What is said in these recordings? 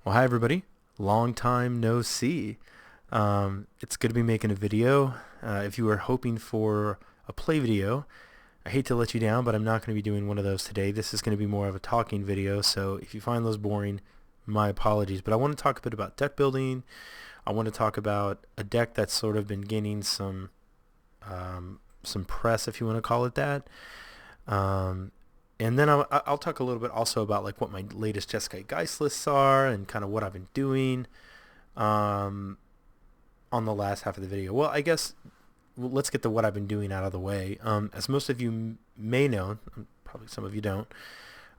Well, hi everybody. Long time no see. It's good to be making a video. If you were hoping for a play video, I hate to let you down, but I'm not going to be doing one of those today. This is going to be more of a talking video, so if you find those boring, my apologies. But I want to talk a bit about deck building. I want to talk about a deck that's sort of been gaining some press, if you want to call it that. Um, and then I'll talk a little bit also about like what my latest Jeskai Geist lists are and kind of what I've been doing um, on the last half of the video. Well, I guess let's get the what I've been doing out of the way. As most of you may know, probably some of you don't,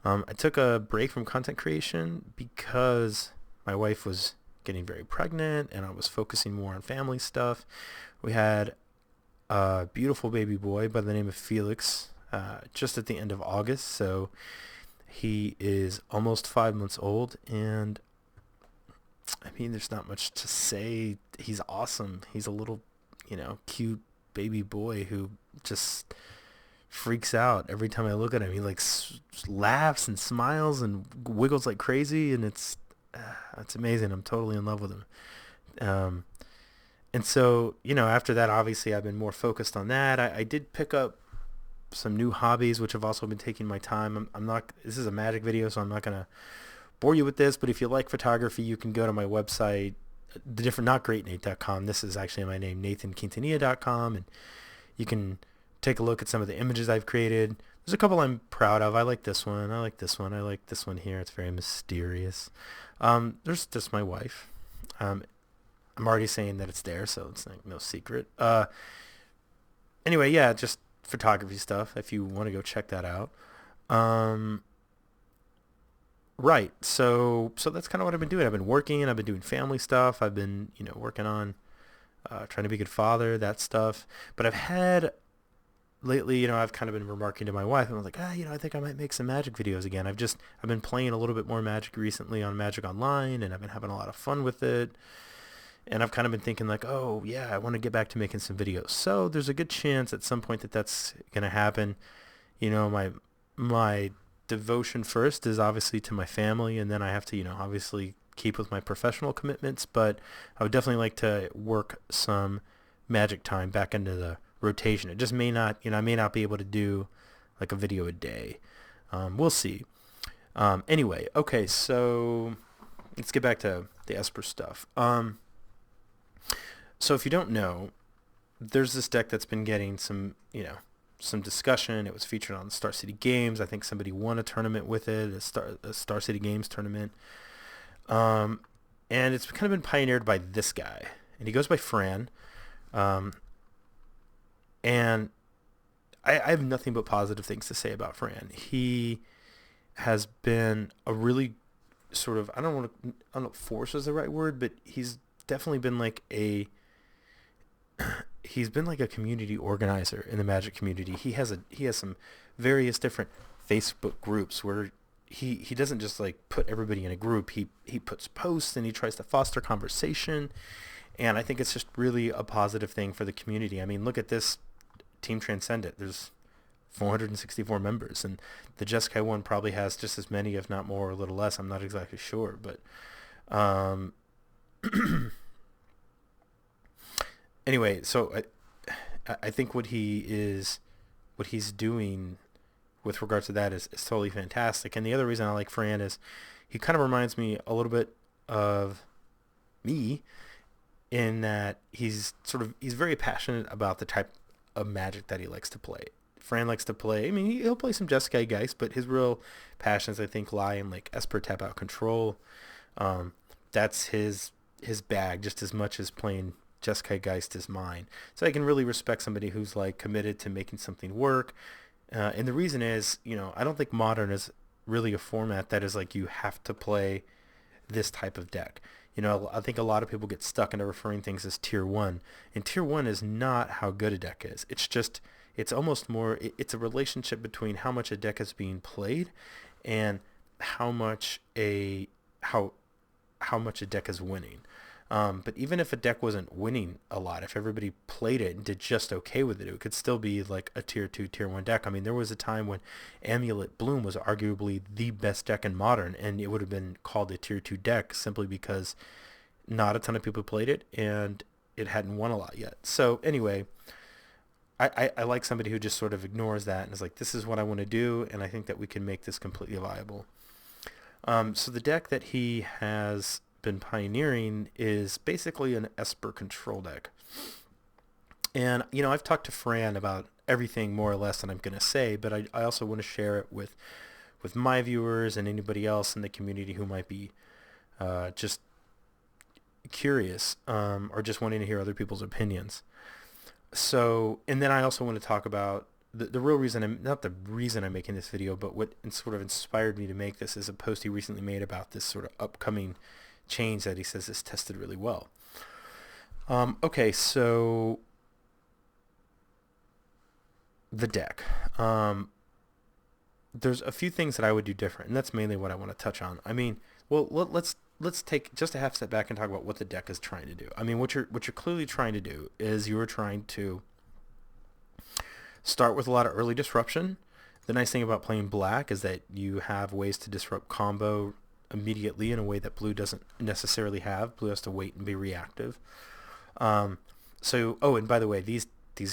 I took a break from content creation because my wife was getting very pregnant and I was focusing more on family stuff. We had a beautiful baby boy by the name of Felix just at the end of August, so he is almost 5 months old, and I mean, there's not much to say. He's awesome. He's a little, cute baby boy who just freaks out every time I look at him. He like laughs and smiles and wiggles like crazy, and it's amazing. I'm totally in love with him. Um, and so, after that, obviously, I've been more focused on that. I did pick up some new hobbies, which have also been taking my time. I'm not. This is a magic video, so I'm not gonna bore you with this. But if you like photography, you can go to my website, notgreatnate.com. This is actually my name, nathanquintanilla.com, and you can take a look at some of the images I've created. There's a couple I'm proud of. I like this one. I like this one. I like this one here. It's very mysterious. There's just my wife. I'm already saying that it's there, so it's like no secret. Anyway, yeah, just photography stuff if you want to go check that out. Um, right. So that's kind of what I've been doing. I've been working. I've been doing family stuff. I've been working on trying to be a good father, that stuff. But I've had lately, I've kind of been remarking to my wife, and I was like, I think I might make some Magic videos again. I've been playing a little bit more Magic recently on Magic Online, and I've been having a lot of fun with it. And I've kind of been thinking like, oh yeah, I want to get back to making some videos. So there's a good chance at some point that that's going to happen. My devotion first is obviously to my family, and then I have to, obviously keep with my professional commitments, but I would definitely like to work some Magic time back into the rotation. It just may not, I may not be able to do like a video a day. We'll see. Anyway, okay, so let's get back to the Esper stuff. So if you don't know, there's this deck that's been getting some discussion. It was featured on Star City Games. I think somebody won a tournament with it, a Star City Games tournament. And it's kind of been pioneered by this guy, and he goes by Fran. And I have nothing but positive things to say about Fran. He has been a really sort of, I don't know if force is the right word, but he's definitely been like he's been like a community organizer in the Magic community. He has some various different Facebook groups where he doesn't just like put everybody in a group. He puts posts and he tries to foster conversation, and I think it's just really a positive thing for the community. I mean, look at this Team Transcendent. There's 464 members, and the Jeskai one probably has just as many, if not more, or a little less. I'm not exactly sure, but anyway, so I think what he's doing with regards to that is totally fantastic. And the other reason I like Fran is he kind of reminds me a little bit of me in that he's very passionate about the type of Magic that he likes to play. Fran likes to play. I mean, he'll play some Jeskai Geist, but his real passions, I think, lie in like Esper tap out control. That's his bag just as much as playing Jeskai Geist is mine. So I can really respect somebody who's like committed to making something work. And the reason is, I don't think Modern is really a format that is like you have to play this type of deck. I think a lot of people get stuck into referring things as Tier 1. And Tier 1 is not how good a deck is. It's almost more, it's a relationship between how much a deck is being played and how much a deck is winning. But even if a deck wasn't winning a lot, if everybody played it and did just okay with it, it could still be like a tier 2, tier 1 deck. I mean, there was a time when Amulet Bloom was arguably the best deck in Modern, and it would have been called a tier 2 deck simply because not a ton of people played it, and it hadn't won a lot yet. So anyway, I like somebody who just sort of ignores that and is like, this is what I want to do, and I think that we can make this completely viable. So the deck that he has been pioneering is basically an Esper control deck. And, I've talked to Fran about everything more or less that I'm going to say, but I also want to share it with my viewers and anybody else in the community who might be just curious or just wanting to hear other people's opinions. So, and then I also want to talk about the real reason, not the reason I'm making this video, but what sort of inspired me to make this is a post he recently made about this sort of upcoming change that he says is tested really well. Okay, so the deck. There's a few things that I would do different, and that's mainly what I want to touch on. I mean, well, let's take just a half step back and talk about what the deck is trying to do. I mean, what you're clearly trying to do is you're trying to start with a lot of early disruption. The nice thing about playing black is that you have ways to disrupt combo immediately in a way that blue doesn't necessarily have. Blue has to wait and be reactive. And by the way, these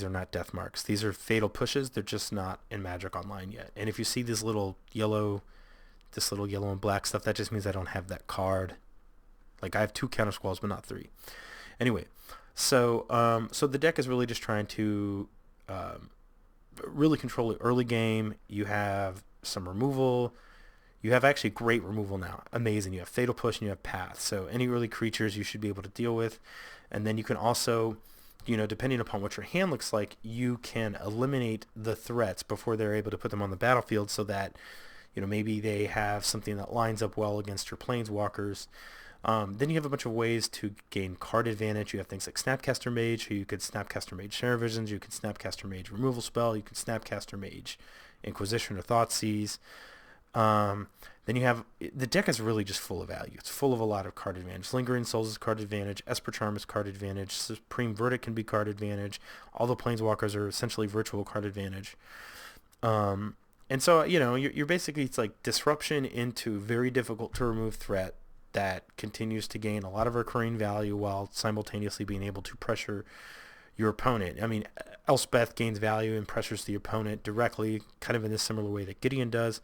are not death marks. These are fatal pushes. They're just not in Magic Online yet. And if you see this little yellow and black stuff, that just means I don't have that card. Like, I have 2 counter squalls, but not 3. Anyway, so the deck is really just trying to really control the early game. You have some removal. You have actually great removal now. Amazing. You have Fatal Push and you have Path. So any early creatures you should be able to deal with. And then you can also, depending upon what your hand looks like, you can eliminate the threats before they're able to put them on the battlefield so that, maybe they have something that lines up well against your planeswalkers. Then you have a bunch of ways to gain card advantage. You have things like Snapcaster Mage. You could Snapcaster Mage Snare Visions. You can Snapcaster Mage Removal Spell. You can Snapcaster Mage Inquisition or Thoughtseize. Then you have, the deck is really just full of value. It's full of a lot of card advantage. Lingering Souls is card advantage. Esper Charm is card advantage. Supreme Verdict can be card advantage. All the planeswalkers are essentially virtual card advantage. And so, you're basically, it's like disruption into very difficult to remove threat that continues to gain a lot of recurring value while simultaneously being able to pressure your opponent. I mean, Elspeth gains value and pressures the opponent directly, kind of in a similar way that Gideon does.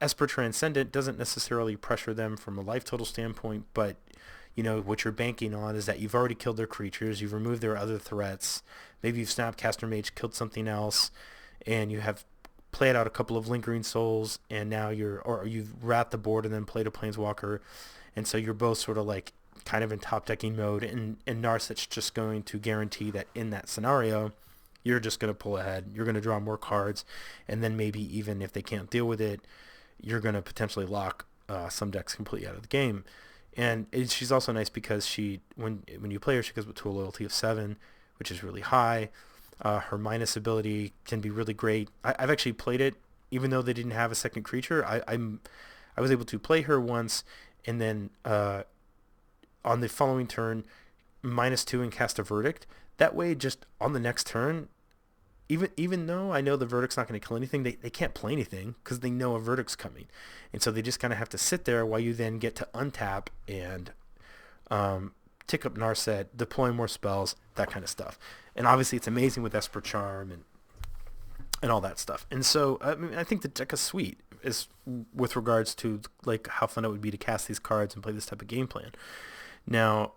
Esper Transcendent doesn't necessarily pressure them from a life total standpoint, but what you're banking on is that you've already killed their creatures, you've removed their other threats, maybe you've Snapcaster Mage killed something else, and you have played out a couple of Lingering Souls, and now you've wrapped the board and then played a Planeswalker, and so you're both sort of like kind of in top decking mode, and Narset's just going to guarantee that in that scenario, you're just going to pull ahead, you're going to draw more cards, and then maybe even if they can't deal with it, you're going to potentially lock some decks completely out of the game. And she's also nice because when you play her, she goes to a loyalty of 7, which is really high. Her minus ability can be really great. I've actually played it, even though they didn't have a second creature. I was able to play her once, and then on the following turn, -2 and cast a Verdict. That way, just on the next turn, even though I know the Verdict's not going to kill anything, they can't play anything because they know a Verdict's coming. And so they just kind of have to sit there while you then get to untap and tick up Narset, deploy more spells, that kind of stuff. And obviously it's amazing with Esper Charm and all that stuff. And so I think the deck is sweet with regards to like how fun it would be to cast these cards and play this type of game plan. Now,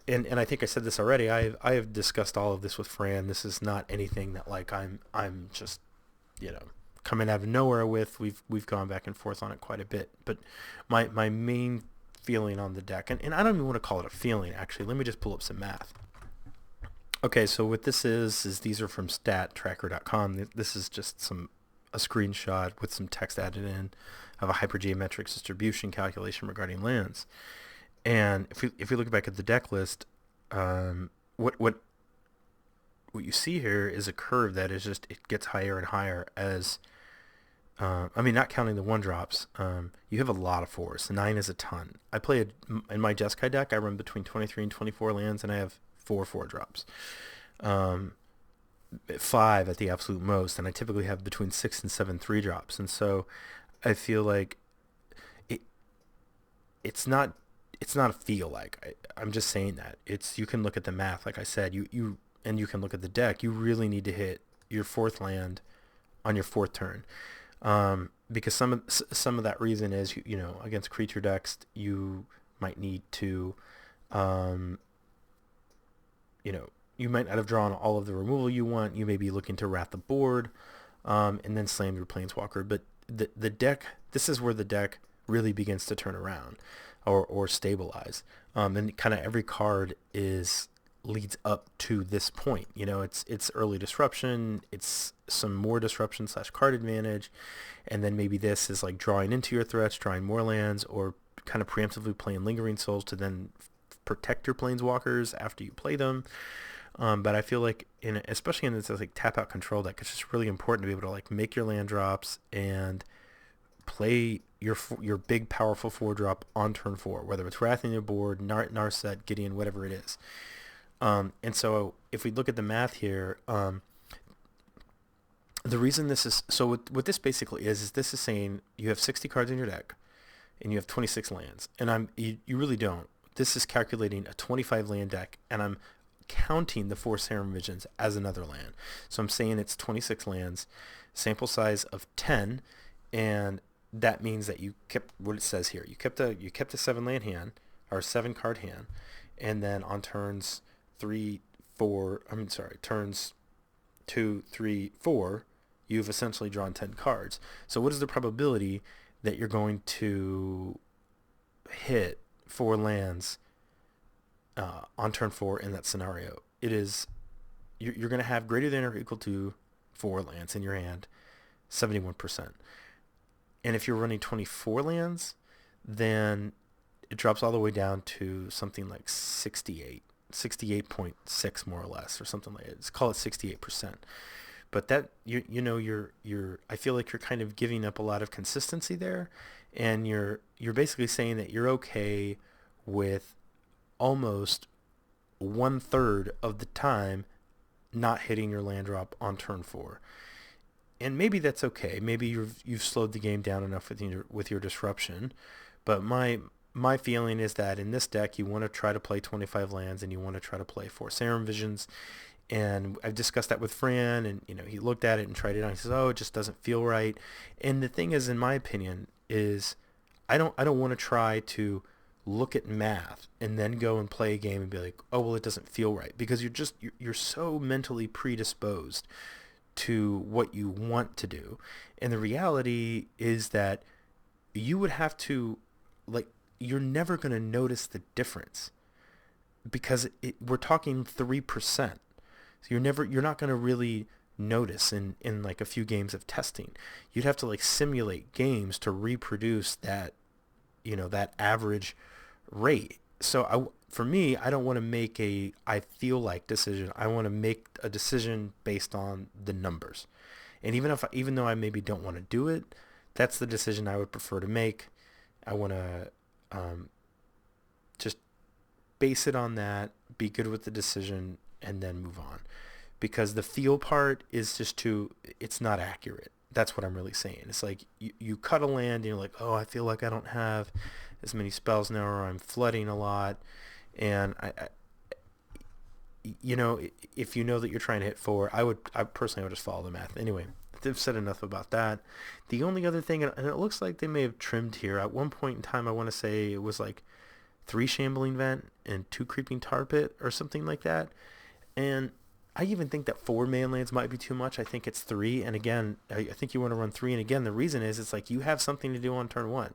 and I think I said this already, I have discussed all of this with Fran. This is not anything that like I'm just coming out of nowhere with. We've gone back and forth on it quite a bit. But my main feeling on the deck, and I don't even want to call it a feeling, actually. Let me just pull up some math. Okay, so what this is these are from stattracker.com. This is just a screenshot with some text added in of a hypergeometric distribution calculation regarding lands. And if we look back at the deck list, what you see here is a curve that is just, it gets higher and higher as I mean, not counting the one drops, you have a lot of fours. 9 is a ton. In my Jeskai deck, I run between 23 and 24 lands, and I have 4 drops. Um, 5 at the absolute most, and I typically have between 6 and 7 3 drops. And so I feel like it, it's not a feel like. I'm just saying that. You can look at the math, like I said, and you can look at the deck. You really need to hit your 4th land on your 4th turn. Because some of that reason is, against creature decks, you might need to, um, you might not have drawn all of the removal you want. You may be looking to wrath the board, and then slam your planeswalker. But the deck, this is where the deck really begins to turn around or stabilize. And kind of every card leads up to this point. It's early disruption, it's some more disruption / card advantage, and then maybe this is like drawing into your threats, drawing more lands, or kind of preemptively playing Lingering Souls to then protect your planeswalkers after you play them. But I feel like, especially in this like tap out control deck, it's just really important to be able to like make your land drops and play your big powerful 4-drop on turn 4, whether it's Wrathing your board, Narset, Gideon, whatever it is. And so if we look at the math here, the reason this is so what this basically is this is saying you have 60 cards in your deck and you have 26 lands, and you really don't. This is calculating a 25 land deck, and I'm counting the 4 Serum Visions as another land. So I'm saying it's 26 lands, sample size of 10, and that means that you kept what it says here. You kept a 7 land hand or 7 card hand, and then on turns turns 2, 3, 4, you've essentially drawn 10 cards. So what is the probability that you're going to hit 4 lands on turn 4 in that scenario? It is, you're going to have greater than or equal to 4 lands in your hand, 71%. And if you're running 24 lands, then it drops all the way down to something like 68.6 more or less, or something like it. Let's call it 68%. But that you're I feel like you're kind of giving up a lot of consistency there, and you're basically saying that you're okay with almost 1/3 of the time not hitting your land drop on turn 4. And maybe that's okay. Maybe you've slowed the game down enough with your disruption. But my feeling is that in this deck, you want to try to play 25 lands, and you want to try to play 4 Serum Visions. And I've discussed that with Fran, and he looked at it and tried it out. He says, "Oh, it just doesn't feel right." And the thing is, in my opinion, is I don't want to try to look at math and then go and play a game and be like, "Oh, well, it doesn't feel right," because you're so mentally predisposed to what you want to do. And the reality is that you would have to, like, you're never going to notice the difference, because we're talking 3%. So you're not going to really notice in like a few games of testing. You'd have to like simulate games to reproduce that, that average rate. So for me, I don't want to make I feel like decision. I want to make a decision based on the numbers. And even though I maybe don't want to do it, that's the decision I would prefer to make. I want to just base it on that, be good with the decision, and then move on. Because the feel part is it's not accurate. That's what I'm really saying. It's like you cut a land and you're like, "Oh, I feel like I don't have as many spells now, or I'm flooding a lot." And if you know that you're trying to hit 4, I personally would just follow the math. Anyway, they've said enough about that. The only other thing, and it looks like they may have trimmed here. At one point in time, I want to say it was like 3 Shambling Vent and 2 Creeping Tar Pit or something like that. And I even think that 4 man lands might be too much. I think it's 3. And again, I think you want to run 3. And again, the reason is it's like you have something to do on turn 1.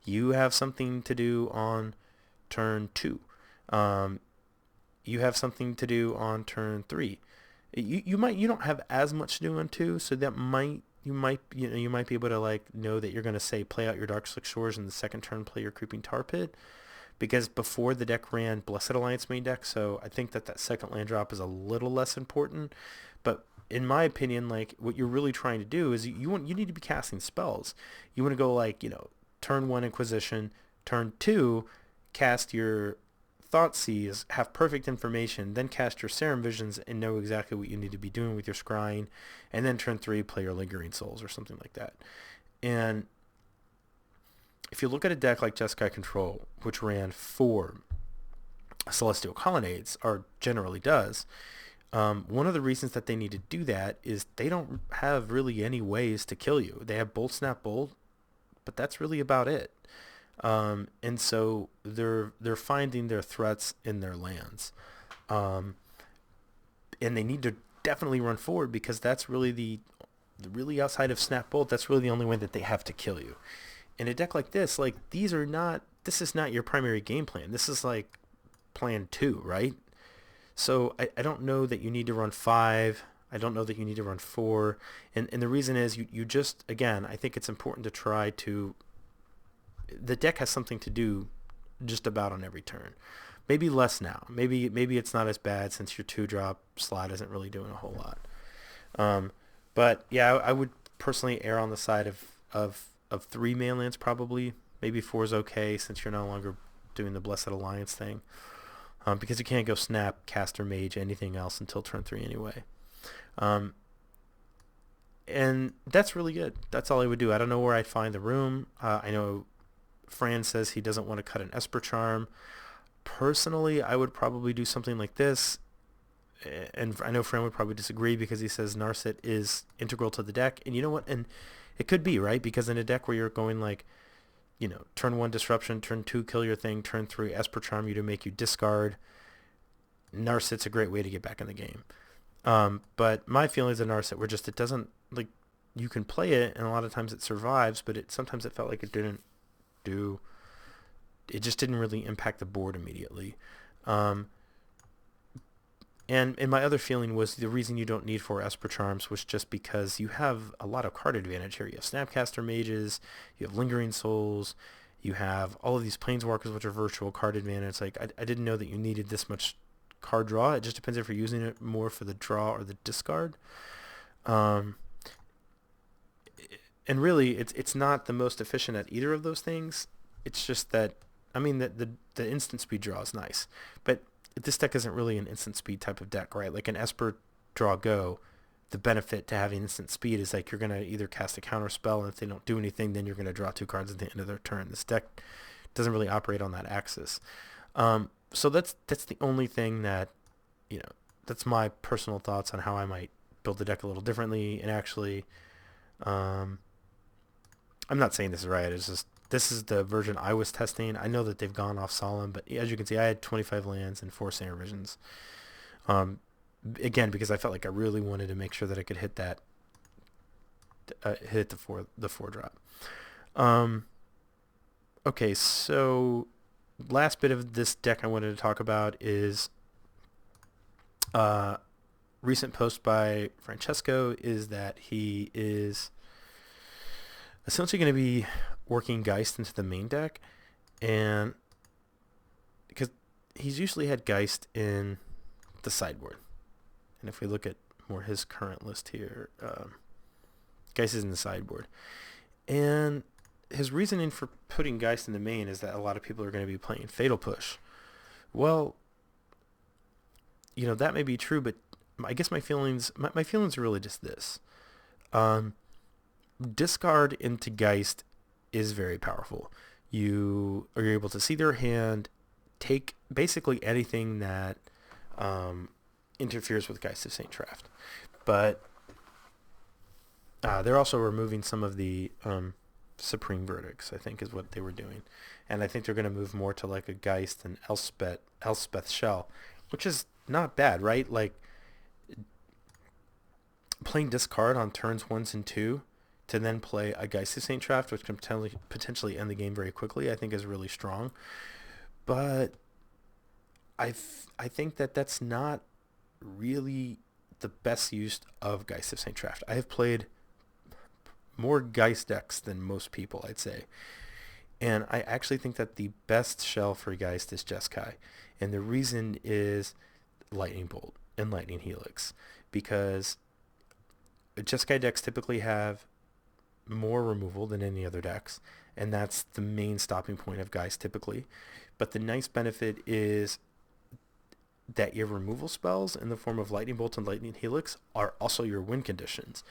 You have something to do on turn 2. You have something to do on turn 3. You don't have as much to do on 2, so that you might be able to like know that you're going to say play out your Darkslick Shores, and the second turn play your Creeping Tar Pit. Because before the deck ran Blessed Alliance main deck, so I think that second land drop is a little less important. But in my opinion, like what you're really trying to do is you need to be casting spells. You want to go like, turn 1 Inquisition, turn 2 cast your Thought Seize, have perfect information, then cast your Serum Visions and know exactly what you need to be doing with your scrying, and then turn 3 play your Lingering Souls or something like that. And if you look at a deck like Jeskai Control, which ran 4 Celestial Colonnades, or generally does, one of the reasons that they need to do that is they don't have really any ways to kill you. They have Bolt, Snap, Bolt, but that's really about it. And so they're finding their threats in their lands. And they need to definitely run forward, because that's really the really outside of Snap Bolt, that's really the only way that they have to kill you. In a deck like this, like this is not your primary game plan. This is like plan 2, right? So I don't know that you need to run 5. I don't know that you need to run 4. And the reason is you just, again, I think it's important to try to, the deck has something to do just about on every turn. Maybe less now. Maybe it's not as bad since your 2-drop slot isn't really doing a whole lot. But yeah, I would personally err on the side of 3 mainlands probably. Maybe 4 is okay since you're no longer doing the Blessed Alliance thing. Because you can't go Snap, Caster, Mage, anything else until turn 3 anyway. And that's really good. That's all I would do. I don't know where I'd find the room. I know Fran says he doesn't want to cut an Esper Charm. Personally, I would probably do something like this. And I know Fran would probably disagree because he says Narset is integral to the deck. And you know what? And it could be, right? Because in a deck where you're going like, turn 1 Disruption, turn 2 kill your thing, turn 3 Esper Charm you to make you discard, Narset's a great way to get back in the game. But my feelings of Narset were just, it doesn't, like, you can play it and a lot of times it survives, but sometimes it felt like it just didn't really impact the board immediately. And my other feeling was the reason you don't need 4 Esper Charms was just because you have a lot of card advantage here. You have Snapcaster Mages, you have Lingering Souls, you have all of these Planeswalkers, which are virtual card advantage. Like, I didn't know that you needed this much card draw. It just depends if you're using it more for the draw or the discard. And really, it's not the most efficient at either of those things. It's just that, I mean, the instant speed draw is nice, but this deck isn't really an instant speed type of deck, right? Like an Esper draw go, the benefit to having instant speed is like you're going to either cast a counter spell, and if they don't do anything, then you're going to draw 2 cards at the end of their turn. This deck doesn't really operate on that axis. So that's the only thing that, that's my personal thoughts on how I might build the deck a little differently. And actually, I'm not saying this is right. It's just, this is the version I was testing. I know that they've gone off Solemn, but as you can see, I had 25 lands and 4 Serum Visions. Again, because I felt like I really wanted to make sure that I could hit that, hit the 4 drop. Okay, so last bit of this deck I wanted to talk about is recent post by Francesco is that he is essentially going to be working Geist into the main deck, and because he's usually had Geist in the sideboard, and if we look at more his current list here, Geist is in the sideboard, and his reasoning for putting Geist in the main is that a lot of people are going to be playing Fatal Push. Well, that may be true, but I guess my feelings are really just this. Discard into Geist is very powerful. You are able to see their hand, take basically anything that interferes with Geist of St. Traft. But they're also removing some of the Supreme Verdicts, I think is what they were doing. And I think they're going to move more to like a Geist and Elspeth Shell, which is not bad, right? Like, playing discard on turns 1 and 2 to then play a Geist of St. Traft, which can potentially end the game very quickly, I think is really strong. But I think that that's not really the best use of Geist of St. Traft. I have played more Geist decks than most people, I'd say. And I actually think that the best shell for Geist is Jeskai. And the reason is Lightning Bolt and Lightning Helix. Because Jeskai decks typically have more removal than any other decks, and that's the main stopping point of Geist typically. But the nice benefit is that your removal spells in the form of Lightning Bolt and Lightning Helix are also your win conditions.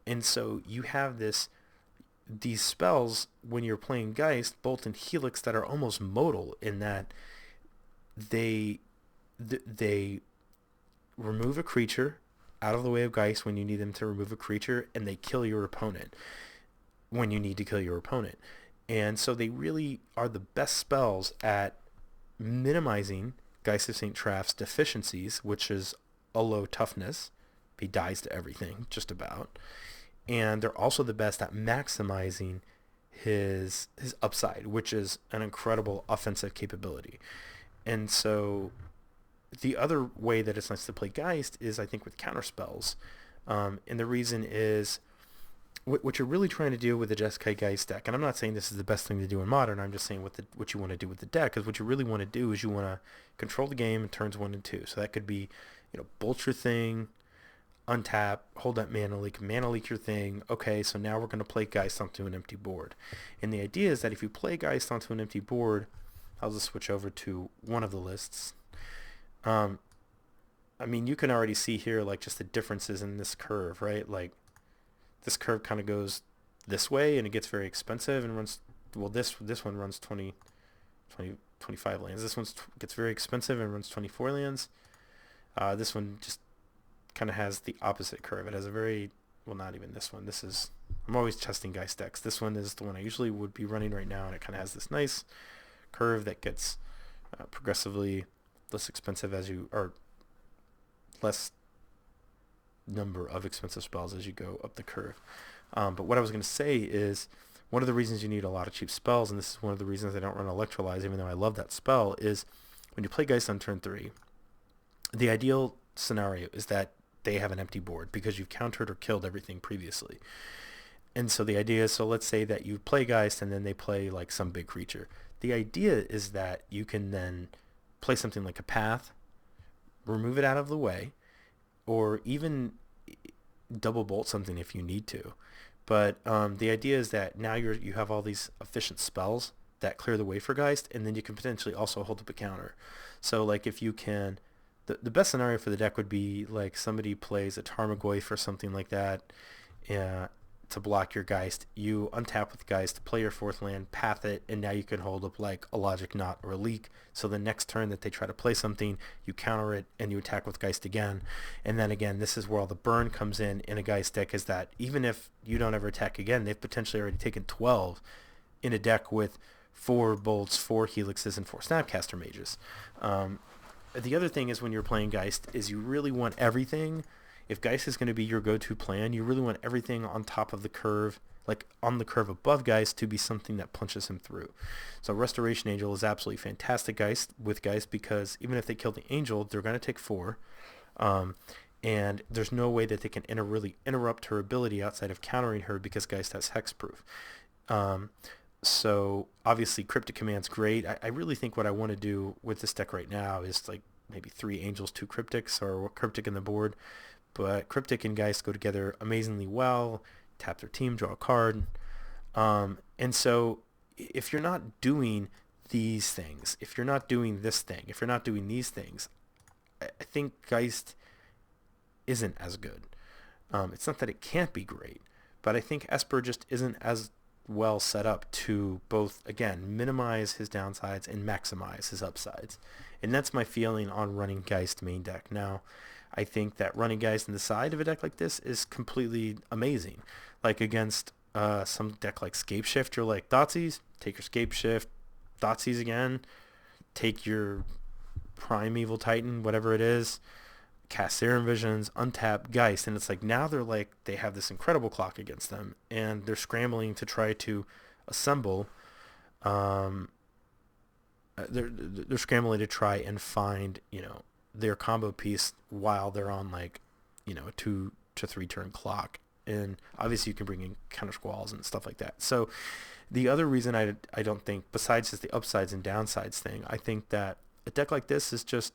And so you have these spells when you're playing Geist, Bolt and Helix, that are almost modal in that they remove a creature out of the way of Geist when you need them to remove a creature, and they kill your opponent when you need to kill your opponent. And so they really are the best spells at minimizing Geist of St. Traft's deficiencies, which is a low toughness. He dies to everything, just about. And they're also the best at maximizing his upside, which is an incredible offensive capability. And so the other way that it's nice to play Geist is, I think, with counter spells. And the reason is what you're really trying to do with the Jeskai Geist deck, and I'm not saying this is the best thing to do in Modern, I'm just saying what you want to do with the deck, because what you really want to do is you want to control the game in turns 1 and 2. So that could be, bolt your thing, untap, hold that mana leak your thing. Okay, so now we're going to play Geist onto an empty board. And the idea is that if you play Geist onto an empty board, I'll just switch over to one of the lists. I mean, you can already see here, like, just the differences in this curve, right? Like, this curve kind of goes this way, and it gets very expensive and runs, well, this one runs 25 lands. This one gets very expensive and runs 24 lands. This one just kind of has the opposite curve. It has a very, well, not even this one. I'm always testing Geist decks. This one is the one I usually would be running right now, and it kind of has this nice curve that gets progressively less expensive or less number of expensive spells as you go up the curve. But what I was going to say is, one of the reasons you need a lot of cheap spells, and this is one of the reasons I don't run Electrolyze, even though I love that spell, is when you play Geist on turn 3, the ideal scenario is that they have an empty board because you've countered or killed everything previously. And so the idea is, so let's say that you play Geist and then they play like some big creature. The idea is that you can then play something like a Path, remove it out of the way, or even double bolt something if you need to. But the idea is that now you have all these efficient spells that clear the way for Geist, and then you can potentially also hold up a counter. So like if you can, the best scenario for the deck would be like somebody plays a Tarmogoyf or something like that to block your Geist. You untap with Geist, play your 4th land, path it, and now you can hold up like a Logic Knot or a Leak. So the next turn that they try to play something, you counter it and you attack with Geist again. And then again, this is where all the burn comes in a Geist deck, is that even if you don't ever attack again, they've potentially already taken 12 in a deck with 4 bolts, 4 helixes, and 4 Snapcaster Mages. The other thing is, when you're playing Geist, is you really want everything. If Geist is going to be your go-to plan, you really want everything on top of the curve, like on the curve above Geist, to be something that punches him through. So Restoration Angel is absolutely fantastic with Geist, because even if they kill the Angel, they're going to take 4. And there's no way that they can really interrupt her ability outside of countering her, because Geist has hexproof. So obviously Cryptic Command's great. I really think what I want to do with this deck right now is like maybe 3 Angels, 2 Cryptics, or Cryptic in the board. But Cryptic and Geist go together amazingly well. Tap their team, draw a card. And so if you're not doing these things, if you're not doing this thing, if you're not doing these things, I think Geist isn't as good. It's not that it can't be great, but I think Esper just isn't as well set up to both, again, minimize his downsides and maximize his upsides. And that's my feeling on running Geist main deck. Now, I think that running Geist in the side of a deck like this is completely amazing. Like against some deck like Scapeshift, you're like, Thoughtseize, take your Scapeshift, Thoughtseize again, take your Primeval Titan, whatever it is, cast Serum Visions, untap Geist, and it's like now they have this incredible clock against them, and they're scrambling to try to assemble. They're scrambling to try and find their combo piece while they're on a 2 to 3 turn clock, and obviously you can bring in counter squalls and stuff like that. So the other reason I don't think, besides just the upsides and downsides thing, I think that a deck like this is just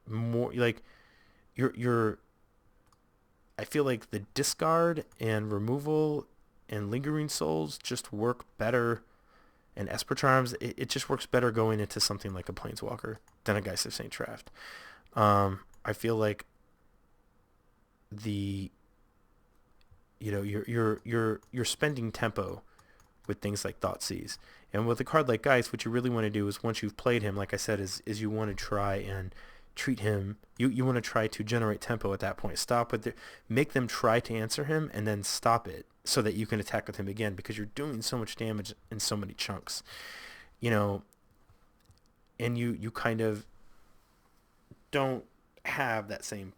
more like you're I feel like the discard and removal and lingering souls just work better, and Esper Charms, it just works better going into something like a Planeswalker than a Geist of St. Traft. I feel like the you're spending tempo with things like Thoughtseize. And with a card like Geist, what you really want to do is once you've played him, like I said, is you want to try and treat him. You want to try to generate tempo at that point. Make them try to answer him and then stop it so that you can attack with him again, because you're doing so much damage in so many chunks. And you kind of don't have that same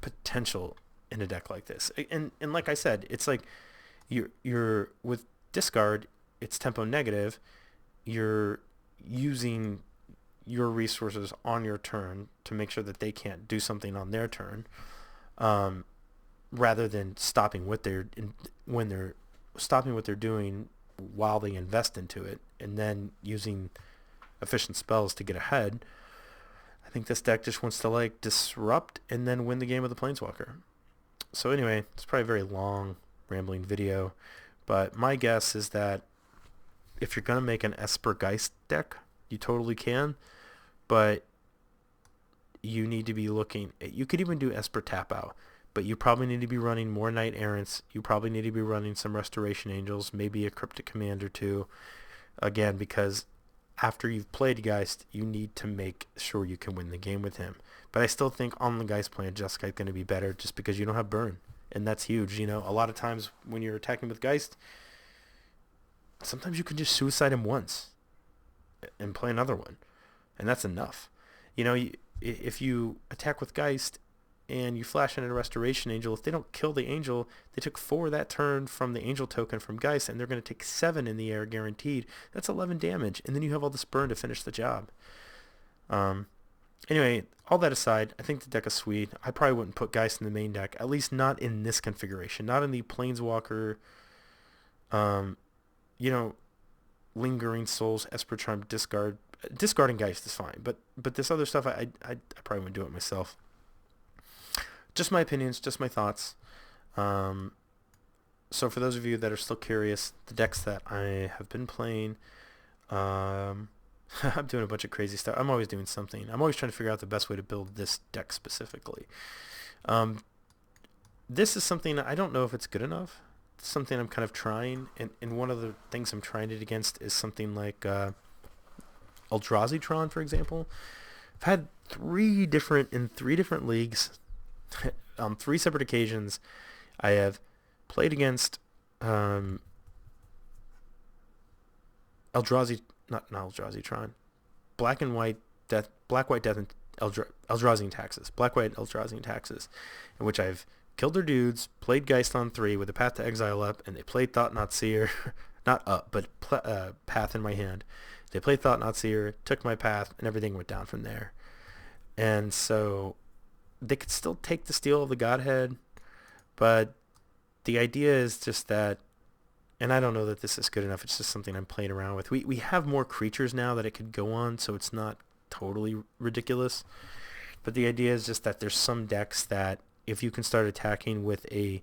potential in a deck like this. And like I said, it's like you're with discard, it's tempo negative. You're using your resources on your turn to make sure that they can't do something on their turn, rather than stopping what they're doing while they invest into it, and then using efficient spells to get ahead. I think this deck just wants to like disrupt and then win the game with the Planeswalker. So anyway, it's probably a very long, rambling video, but my guess is that if you're going to make an Esper Geist deck, you totally can, but you need to be looking, you could even do Esper Tap Out, but you probably need to be running more Knight Errants, you probably need to be running some Restoration Angels, maybe a Cryptic Command or two, again, because after you've played Geist, you need to make sure you can win the game with him. But I still think on the Geist plan, Jeskai is going to be better just because you don't have burn. And that's huge. A lot of times when you're attacking with Geist, sometimes you can just suicide him once and play another one. And that's enough. If you attack with Geist and you flash in a Restoration Angel, if they don't kill the Angel, they took 4 that turn from the Angel token from Geist, and they're going to take 7 in the air guaranteed. That's 11 damage, and then you have all this burn to finish the job. Anyway, all that aside, I think the deck is sweet. I probably wouldn't put Geist in the main deck, at least not in this configuration, not in the Planeswalker, Lingering Souls, Esper Charm, discard. Discarding Geist is fine, but this other stuff, I probably wouldn't do it myself. Just my opinions, just my thoughts. So for those of you that are still curious, the decks that I have been playing, I'm doing a bunch of crazy stuff. I'm always doing something. I'm always trying to figure out the best way to build this deck specifically. This is something I don't know if it's good enough. It's something I'm kind of trying, and one of the things I'm trying it against is something like Eldrazi-tron, for example. I've had 3 different leagues, on 3 separate occasions, I have played against Eldrazi, not Eldrazi-tron, Black White Death, and Eldrazi and Taxes, Black White Eldrazi and Taxes, in which I've killed their dudes, played Geist on 3 with a Path to Exile up, and they played Thought Not Seer, not up, but Path in my hand. They played Thought Not Seer, took my Path, and everything went down from there. And so they could still take the Steel of the Godhead, but the idea is just that, and I don't know that this is good enough, it's just something I'm playing around with. We have more creatures now that it could go on, so it's not totally ridiculous. But the idea is just that there's some decks that if you can start attacking with a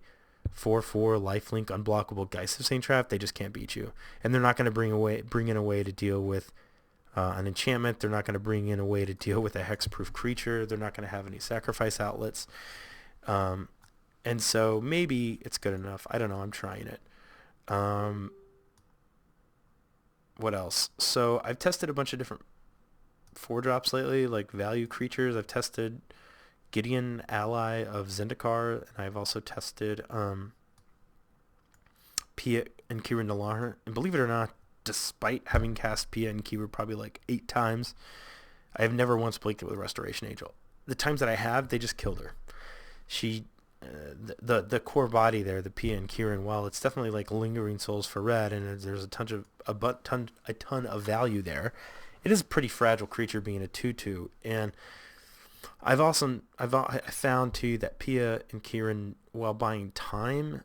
4/4 lifelink unblockable Geist of St. Traft, they just can't beat you. And they're not going to bring in a way to deal with an enchantment. They're not going to bring in a way to deal with a hexproof creature. They're not going to have any sacrifice outlets. And so maybe it's good enough. I don't know. I'm trying it. What else? So I've tested a bunch of different 4-drops lately, like value creatures. I've tested Gideon, Ally of Zendikar, and I've also tested Pia and Kira Nalaar. And believe it or not, despite having cast Pia and Kira probably like 8 times, I have never once blinked it with Restoration Angel. The times that I have, they just killed her. She, the core body there, the Pia and Kieran, while it's definitely like Lingering Souls for red, and there's a ton of value there, it is a pretty fragile creature being a 2/2. And I found too that Pia and Kieran, while buying time,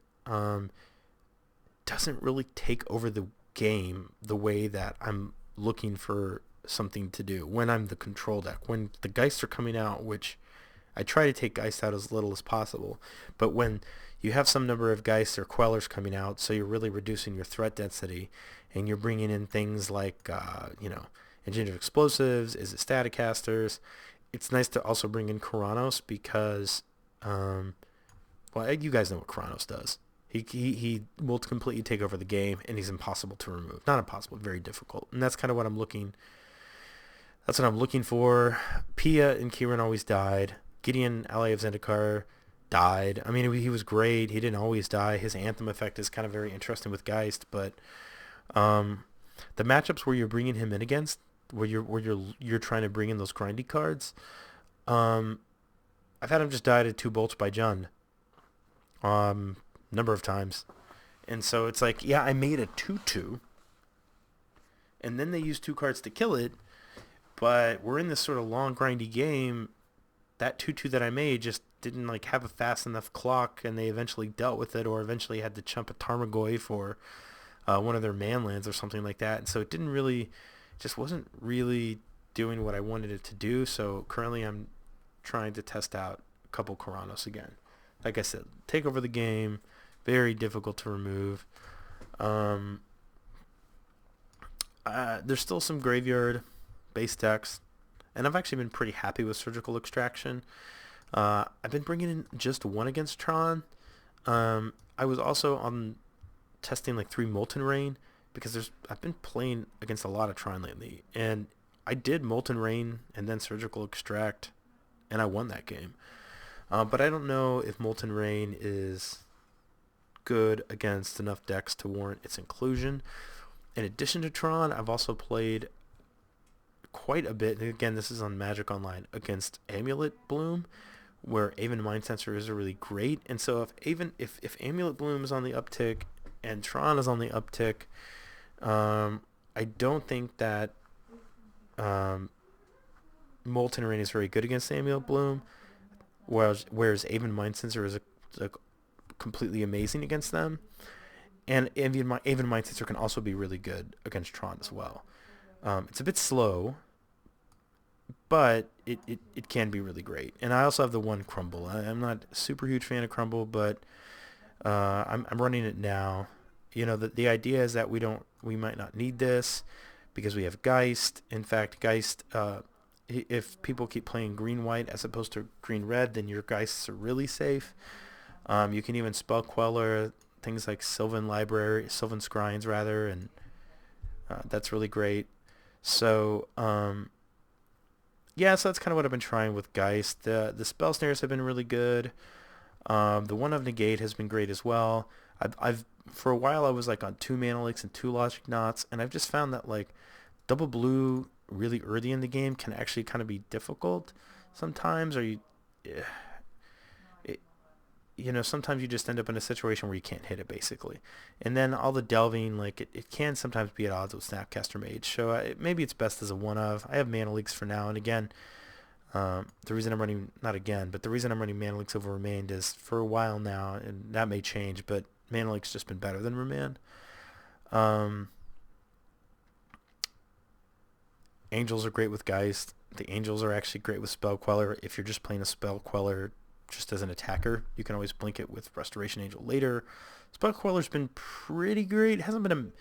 doesn't really take over the game the way that I'm looking for something to do when I'm the control deck. When the Geists are coming out, which I try to take Geist out as little as possible. But when you have some number of Geists or Quellers coming out, so you're really reducing your threat density, and you're bringing in things like, Engineered Explosives, is it Staticasters? It's nice to also bring in Keranos because, you guys know what Keranos does. He will completely take over the game, and he's impossible to remove. Not impossible, very difficult. And that's kind of what I'm looking. That's what I'm looking for. Pia and Kieran always died. Gideon, ally of Zendikar, died. I mean, he was great. He didn't always die. His Anthem effect is kind of very interesting with Geist, but the matchups where you're bringing him in against, where you're trying to bring in those grindy cards, I've had him just die to 2 bolts by Jund, number of times, and so it's like, yeah, I made a 2/2, and then they used 2 cards to kill it, but we're in this sort of long grindy game. That 2/2 that I made just didn't like have a fast enough clock, and they eventually dealt with it, or eventually had to chump a Tarmogoyf for one of their manlands or something like that. And so it just wasn't really doing what I wanted it to do. So currently I'm trying to test out a couple Keranos again. Like I said, take over the game, very difficult to remove. There's still some graveyard base decks, and I've actually been pretty happy with Surgical Extraction. I've been bringing in just 1 against Tron. I was also on testing like 3 Molten Rain, because I've been playing against a lot of Tron lately, and I did Molten Rain and then Surgical Extract, and I won that game. But I don't know if Molten Rain is good against enough decks to warrant its inclusion. In addition to Tron, I've also played quite a bit, and again, this is on Magic Online, against Amulet Bloom, where Aven Mind Sensor is really great. And so if Amulet Bloom is on the uptick and Tron is on the uptick, I don't think that Molten Rain is very good against Amulet Bloom, whereas Aven Mind Sensor is a completely amazing against them. And Aven Mind Sensor can also be really good against Tron as well. It's a bit slow, but it can be really great. And I also have the 1 Crumble. I'm not a super huge fan of Crumble, but I'm running it now. The idea is that we might not need this because we have Geist. In fact, Geist, if people keep playing green-white as opposed to green-red, then your Geists are really safe. You can even Spell Queller things like Sylvan Scryings rather, and that's really great. So so that's kind of what I've been trying with Geist. The spell snares have been really good. The 1 of Negate has been great as well. I've for a while I was like on 2 Mana Leaks and 2 Logic Knots, and I've just found that like double blue really early in the game can actually kind of be difficult sometimes, or sometimes you just end up in a situation where you can't hit it, basically. And then all the delving, like, it can sometimes be at odds with Snapcaster Mage. So maybe it's best as a one-of. I have Mana Leaks for now, and again, the reason I'm running Mana Leaks over Remained is for a while now, and that may change, but Mana Leaks just been better than Remand. Angels are great with Geist. The Angels are actually great with Spell Queller. If you're just playing a Spell Queller just as an attacker, you can always blink it with Restoration Angel later. Spell Queller's been pretty great. It hasn't been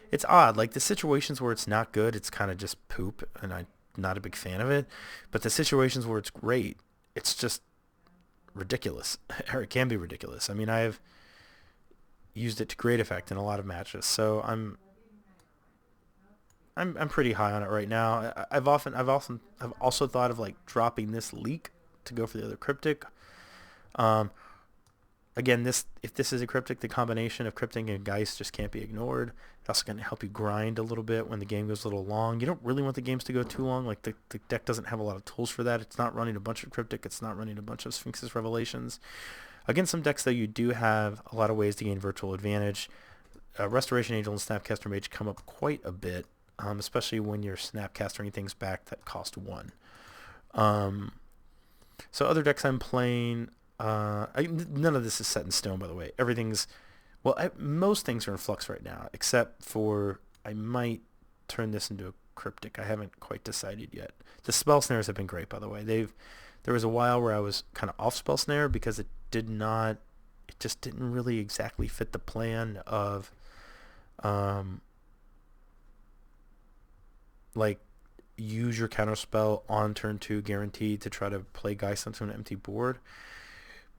it's odd. Like, the situations where it's not good, it's kind of just poop, and I'm not a big fan of it. But the situations where it's great, it's just ridiculous. Or it can be ridiculous. I mean, I have used it to great effect in a lot of matches. So I'm pretty high on it right now. I've also thought of like dropping this leak to go for the other cryptic. Again, if this is a cryptic, the combination of cryptic and Geist just can't be ignored. It's also going to help you grind a little bit when the game goes a little long. You don't really want the games to go too long. Like, the deck doesn't have a lot of tools for that. It's not running a bunch of cryptic. It's not running a bunch of Sphinx's Revelations. Against some decks, though, you do have a lot of ways to gain virtual advantage. Restoration Angel and Snapcaster Mage come up quite a bit, especially when you're Snapcastering things back that cost 1. So other decks I'm playing, none of this is set in stone, by the way. Most things are in flux right now, except for I might turn this into a Cryptic. I haven't quite decided yet. The spell snares have been great, by the way. There was a while where I was kind of off spell snare because it just didn't really exactly fit the plan of, like, use your counterspell on turn 2 guaranteed to try to play Geist onto an empty board.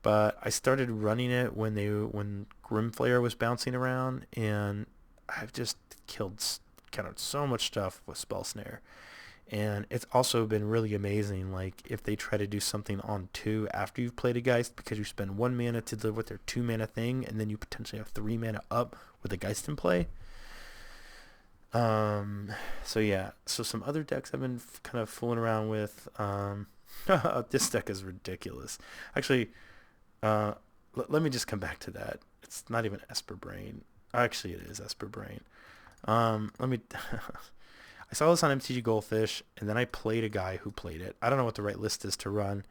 But I started running it when Grimflayer was bouncing around, and I've just countered so much stuff with Spell Snare. And it's also been really amazing, like, if they try to do something on 2 after you've played a Geist, because you spend 1 mana to deal with their 2 mana thing, and then you potentially have 3 mana up with a Geist in play. So yeah, so some other decks I've been kind of fooling around with. This deck is ridiculous. Actually, let me just come back to that. It's not even Esper Brain. Actually, it is Esper Brain. Let me... I saw this on MTG Goldfish, and then I played a guy who played it. I don't know what the right list is to run,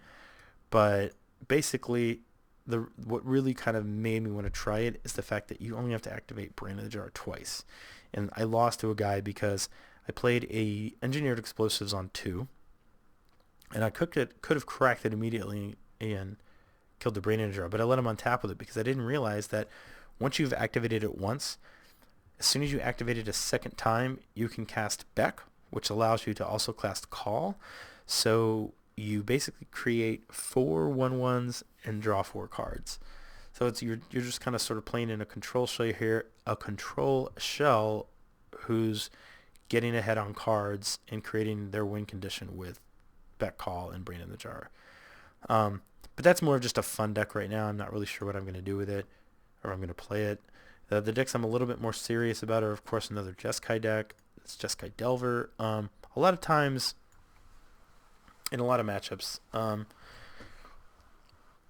but basically, what really kind of made me want to try it is the fact that you only have to activate Brain in the Jar twice. And I lost to a guy because I played a Engineered Explosives on 2, and I could have cracked it immediately and killed the Brain in the Jar, but I let him on tap with it because I didn't realize that once you've activated it once, as soon as you activate it a second time, you can cast Beck, which allows you to also cast Call. So you basically create 4 1/1s and draw 4 cards. So you're just kind of sort of playing in a control shell here, a control shell who's getting ahead on cards and creating their win condition with Beck, Call, and Brain in the Jar. But that's more of just a fun deck right now. I'm not really sure what I'm going to do with it, or I'm going to play it. The decks I'm a little bit more serious about are, of course, another Jeskai deck. It's Jeskai Delver. A lot of times, in a lot of matchups,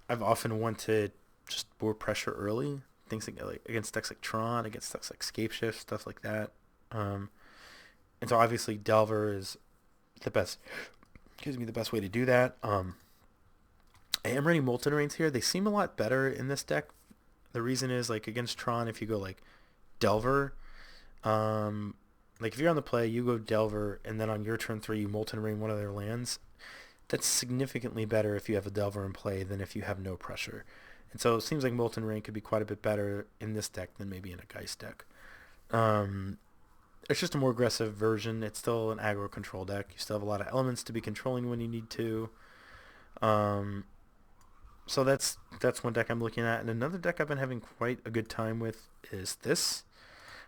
I've often wanted just board pressure early. Things like against decks like Tron, against decks like Scapeshift, stuff like that. And so obviously Delver is the best. The best way to do that. I am running Molten Rains here. They seem a lot better in this deck. The reason is, like, against Tron, if you go like Delver, like if you're on the play, you go Delver, and then on your turn 3 you Molten Rain one of their lands. That's significantly better if you have a Delver in play than if you have no pressure. And so it seems like Molten Rain could be quite a bit better in this deck than maybe in a Geist deck. It's just a more aggressive version. It's still an aggro control deck. You still have a lot of elements to be controlling when you need to. So that's one deck I'm looking at. And another deck I've been having quite a good time with is this.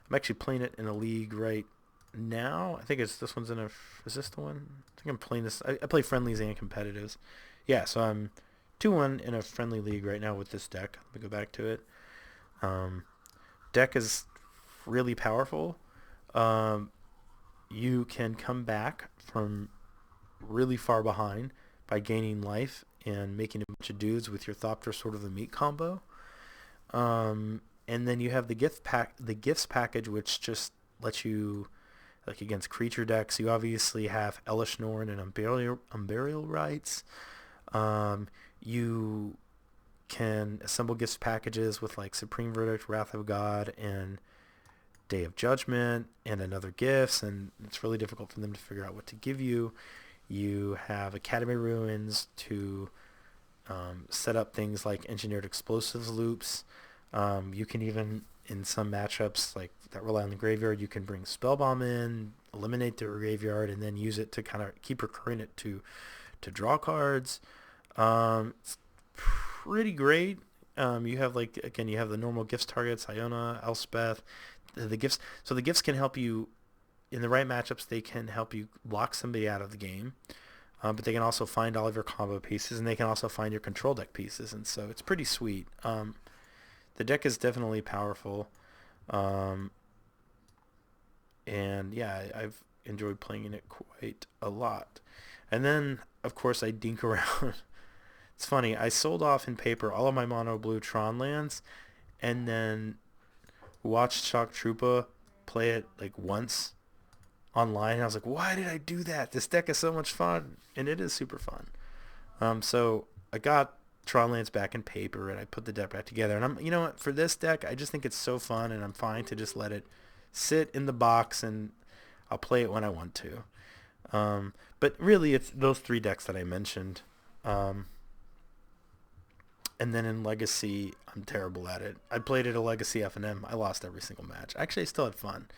I'm actually playing it in a league right now. I think this one's in a... Is this the one? I think I'm playing this... I play friendlies and competitives. Yeah, so I'm 2-1 in a friendly league right now with this deck. Let me go back to it. Deck is really powerful. You can come back from really far behind by gaining life and making a bunch of dudes with your Thopter Sword of the Meat combo. And then you have the gifts package, which just lets you, like, against creature decks, you obviously have Elesh Norn and Unburial Rites. You can assemble gifts packages with, like, Supreme Verdict, Wrath of God, and Day of Judgment, and another gifts, and it's really difficult for them to figure out what to give you. You have Academy Ruins to set up things like Engineered Explosives loops. You can even, in some matchups like that rely on the graveyard, you can bring Spellbomb in, eliminate the graveyard, and then use it to kind of keep recurring it to draw cards. It's pretty great. You have, like, again, you have the normal gifts targets, Iona, Elspeth. The gifts can help you in the right matchups. They can help you lock somebody out of the game, but they can also find all of your combo pieces, and they can also find your control deck pieces, and so it's pretty sweet. The deck is definitely powerful, and yeah, I've enjoyed playing it quite a lot. And then, of course, I dink around. It's funny, I sold off in paper all of my mono blue Tron lands, and then watched Shock Troopa play it like once online, and I was like, why did I do that? This deck is so much fun, and it is super fun. So I got Tron lands back in paper, and I put the deck back together, and you know what, for this deck, I just think it's so fine, and I'm fine to just let it sit in the box, and I'll play it when I want to. But really, it's those 3 decks that I mentioned. And then in Legacy, I'm terrible at it. I played it a Legacy F&M. I lost every single match. Actually, I still had fun.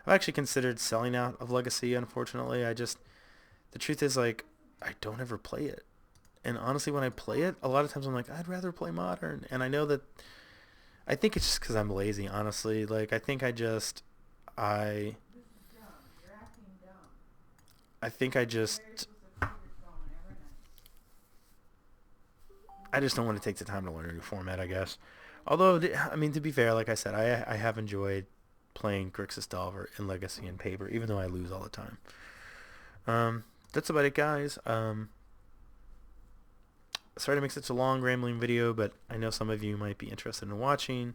I've actually considered selling out of Legacy, unfortunately. The truth is, like, I don't ever play it. And honestly, when I play it, a lot of times I'm like, I'd rather play Modern. And I know that, I think it's just because I'm lazy, honestly. Like, I think I just don't want to take the time to learn a new format, I guess. Although, I mean, to be fair, like I said, I have enjoyed playing Grixis Delver in Legacy and Paper, even though I lose all the time. That's about it, guys. Sorry to make such a long, rambling video, but I know some of you might be interested in watching.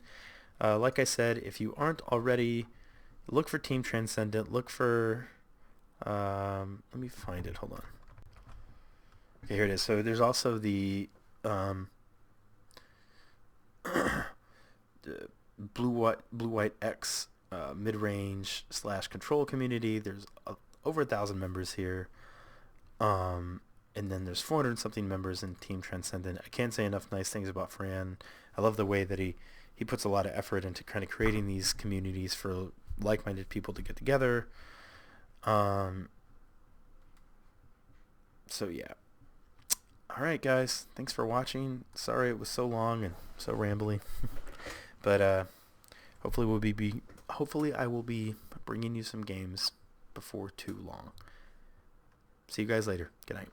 Like I said, if you aren't already, look for Team Transcendent. Look for... let me find it. Hold on. Okay, here it is. So there's also the blue white X mid-range / control community. There's over 1,000 members here, and then there's 400 something members in Team Transcendent. I can't say enough nice things about Fran. I love the way that he puts a lot of effort into kind of creating these communities for like-minded people to get together. So yeah. All right, guys. Thanks for watching. Sorry it was so long and so rambly, but hopefully I will be bringing you some games before too long. See you guys later. Good night.